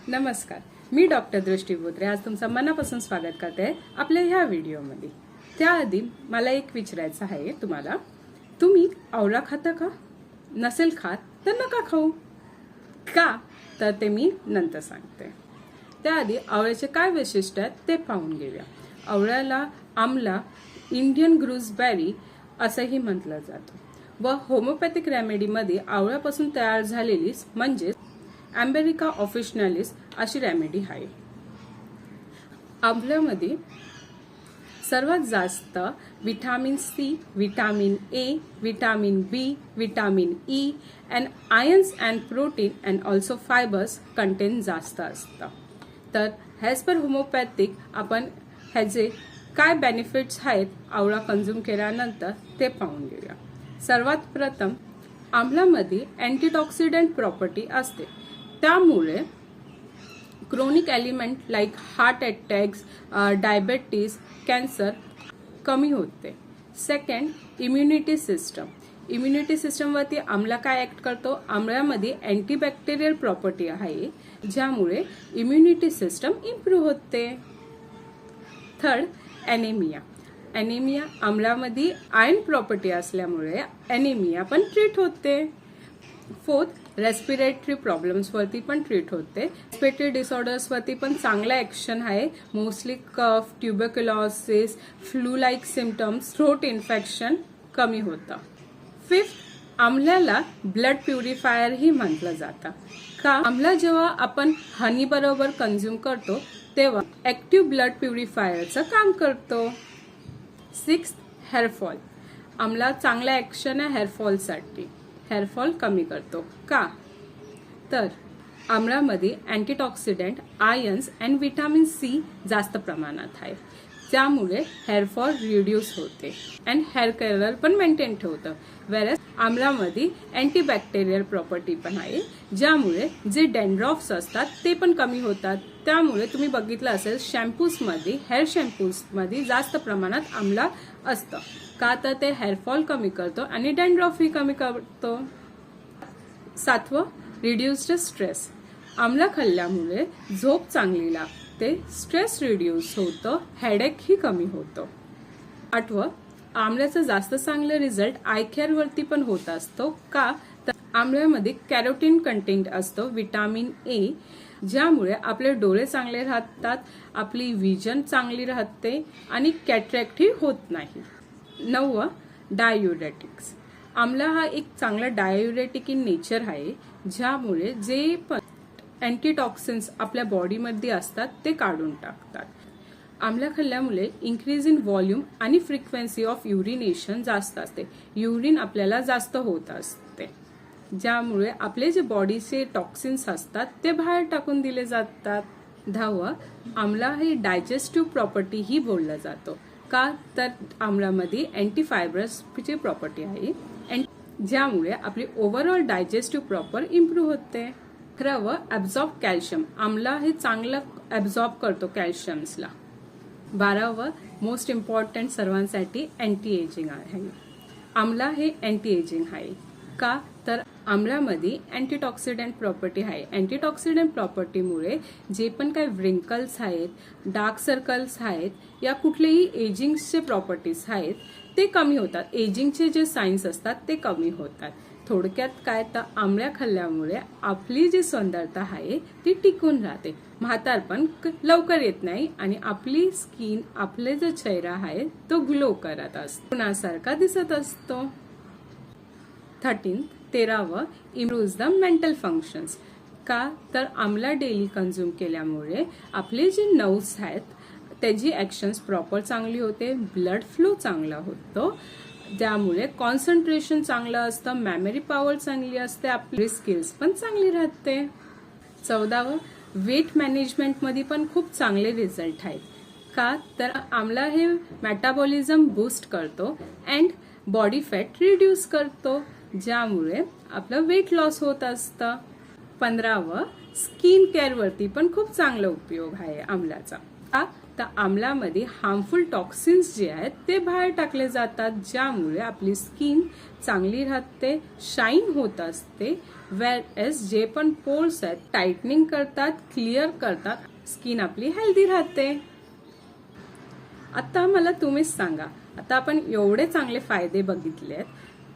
नमस्कार, मी डॉक्टर दृष्टी बोत्रे आज तुमचं मनापासून स्वागत करते आपल्या ह्या व्हिडिओमध्ये। त्याआधी मला एक विचारायचं आहे तुम्हाला, तुम्ही आवळा खाता का? नसेल खात तर नका खाऊ। का तर ते मी नंतर सांगते। त्याआधी आवळ्याचे काय वैशिष्ट्य आहेत ते पाहून घेऊया। आवळ्याला आमला, इंडियन गुजबेरी असंही म्हटलं जातं व होमिओपॅथिक रेमेडीमध्ये आवळ्यापासून तयार झालेली म्हणजे अमेरिका ऑफिशिनालिस अशी रेमेडी आहे। आवळ्यामध्ये सर्वात जास्त vitamin C, vitamin A, vitamin B, vitamin E and ions and protein and also fibres content जास्त असतं। तर ॲज पर होमिओपॅथिक आपण ह्याचे काय बेनिफिट्स आहेत आवळा कंझ्युम केल्यानंतर ते पाहून घेऊया। सर्वात प्रथम आमल्यामध्ये अँटीऑक्सिडंट प्रॉपर्टी असते, त्यामुळे chronic element like heart attacks, diabetes, cancer कमी होते। सेकंड, इम्युनिटी सिस्टमवरती आमला काय ऍक्ट करतो? आमल्यामध्ये अँटीबॅक्टेरियल प्रॉपर्टी आहे, ज्यामुळे इम्युनिटी सिस्टम इम्प्रूव्ह होते। थर्ड, एनिमिया आमल्यामध्ये आयर्न प्रॉपर्टी असल्यामुळे एनिमिया पण ट्रीट होते। फोर्थ, रेस्पिरेटरी प्रॉब्लेम्स वरती पण ट्रीट होते। रेस्पिरेटरी डिसऑर्डर्स वरती पण चांगला ऍक्शन आहे, mostly cough, tuberculosis, flu like symptoms, throat infection कमी होतं। फिफ्थ, आमल्याला ब्लड प्युरिफायर ही म्हटलं जातं। का? आमला जेव्हा आपण हनी बरोबर कंझ्युम करतो तेव्हा ऍक्टिव्ह ब्लड प्युरिफायरचं काम करतो। सिक्स्थ, हेअरफॉल आमला चांगला ऍक्शन आहे हेअरफॉलसाठी, हेअरफॉल कमी करतो। का? तर आमळामध्ये antioxidant, ions and vitamin C जास्त प्रमाणात आहे, त्यामुळे हेअरफॉल रिड्यूस होते अँड हेअर कलर पण मेंटेन ठेवतं। वेरस आमळामध्ये अँटीबॅक्टेरियल प्रॉपर्टी पण आहे, ज्यामुळे जे डॅन्ड्रफ्स असतात ते पण कमी होतात। त्यामुळे तुम्ही बघितलं असेल शॅम्पूजमध्ये, हेअर शॅम्पूजमध्ये जास्त प्रमाणात आमला असतं। का? तर ते हेअरफॉल कमी करतो आणि डॅन्ड्रफही कमी करतो। सातवं, रिड्यूस्ड स्ट्रेस आमला खाल्ल्यामुळे झोप चांगली लागते, स्ट्रेस रिड्यूस होतं, हेडेक ही कमी होतो। आठवं, आमल्याचा जास्त चांगला रिझल्ट आय केअर वरती पण होत असतो। का? तर आमल्यामध्ये कॅरोटीन कंटेंट असतो, विटामिन ए, ज्यामुळे आपले डोळे चांगले राहतात, आपली विजन चांगली राहते आणि कॅटरॅक्टही होत नाही। नववं, डायुरेटिक्स आमला हा एक चांगला डायुरेटिक इन नेचर आहे, ज्यामुळे जे पण अँटीटॉक्सिन्स आपल्या बॉडीमध्ये असतात ते काढून टाकतात। आमला खाल्ल्यामुळे इन्क्रीज इन व्हॉल्यूम आणि फ्रिक्वेन्सी ऑफ युरिनेशन जास्त असते, युरिन आपल्याला जास्त होत असते, ज्यामुळे आपले जे बॉडीचे टॉक्सिन्स असतात ते बाहेर टाकून दिले जातात। 10वा, आमला हे डायजेस्टिव्ह प्रॉपर्टी ही बोलला जातो। का? तर आमळामध्ये अँटीफायब्रसची प्रॉपर्टी आहे, ज्यामुळे आपली ओव्हरऑल डायजेस्टिव्ह प्रॉपर इम्प्रूव्ह होते। 11वा, ऍब्झॉर्ब कॅल्शियम आमला हे चांगलं ऍब्झॉर्ब करतो कॅल्शियम्सला। 12वा, मोस्ट इम्पॉर्टंट सर्वांसाठी अँटी एजिंग आहे, आमला हे अँटी एजिंग आहे। का? तर आमळामध्ये अँटीऑक्सिडंट प्रॉपर्टी आहे, अँटीऑक्सिडंट प्रॉपर्टीमुळे जे पण काही व्रिंकल्स आहेत, डार्क सर्कल्स आहेत, या कुठलेही एजिंगचे प्रॉपर्टीज आहेत ते कमी होतात, एजिंगचे जे साइन्स असतात ते कमी होतात। थोडक्यात काय, तर आमळा खाल्ल्यामुळे आपली जी सुंदरता आहे ती टिकून राहते, म्हातारपण लवकर येत नाही आणि आपली स्किन, आपले जो चेहरा आहे तो ग्लो करत असतो, पुण्यासारखा दिसत असतो। 13वा, इम्प्रूव्ज द मेंटल फंक्शन्स। का? तर आमला डेली कंझ्युम केल्यामुळे आपले जे नर्व्स आहेत त्याची ऍक्शन्स प्रॉपर चांगली होते, ब्लड फ्लो चांगला होतो, त्यामुळे कॉन्सन्ट्रेशन चांगलं असतं, मेमरी पॉवर चांगली असते, आपली स्किल्स पण चांगली राहते। 14वा, वेट मॅनेजमेंटमध्ये पण खूप चांगले रिझल्ट आहेत। का? तर आमला हे मेटाबॉलिझम बूस्ट करतो अँड बॉडी फॅट रिड्यूस करतो, ज्यामुळे आपलं वेट लॉस होत असतं। 15वा, स्किन केअर वरती पण खूप चांगला उपयोग आहे आमल्याचा। तर आम्लामध्ये हार्मफुल टॉक्सिन्स जे आहेत ते बाहेर टाकले जातात, ज्यामुळे आपली स्किन चांगली राहते, शाईन होत असते. वेअर एज जे पण पोर्स आहेत टाइटनिंग करतात, क्लिअर करतात, स्किन आपली हेल्दी राहते. आता मला तुम्हीच सांगा, आता आपण एवढे चांगले फायदे बघितले आहेत,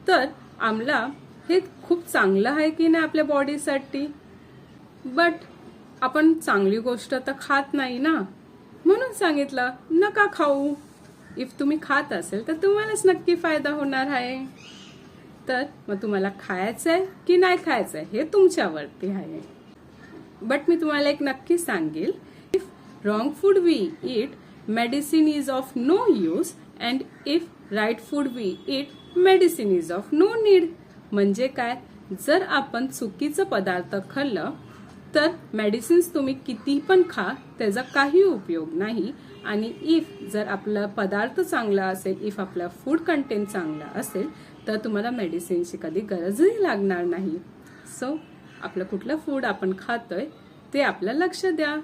तर आमला हे खूप चांगलं आहे की नाही आपल्या बॉडीसाठी? बट आपण चांगली गोष्ट तर खात नाही ना, म्हणून सांगितलं नका खाऊ. इफ तुम्ही खात असेल तर तुम्हालाच नक्की फायदा होणार आहे. तर मग तुम्हाला खायचंय की नाही खायचंय हे तुमच्यावरती आहे. बट मी तुम्हाला एक नक्की सांगेल, if wrong food we eat, medicine is of no use, and if right food we eat, medicine is of no need. म्हणजे काय, जर आपण चुकीचं पदार्थ खाल्लं तर मेडिसिन्स तुम्ही किती पण खा, त्याचा काही उपयोग नाही. आणि इफ जर आपला पदार्थ चांगला असेल, इफ आपला फूड कंटेंट चांगला असेल, तर तुम्हाला मेडिसिनची कधी गरजही लागणार नाही. सो आपलं कुठलं फूड आपण खातोय ते आपलं लक्ष द्या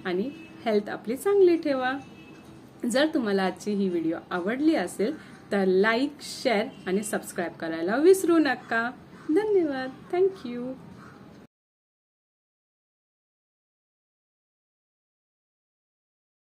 आणि हेल्थ आपली चांगली ठेवा. जर तुम्हाला आजची ही व्हिडिओ आवडली असेल तर लाईक, शेअर आणि सबस्क्राईब करायला विसरू नका. धन्यवाद. थँक्यू.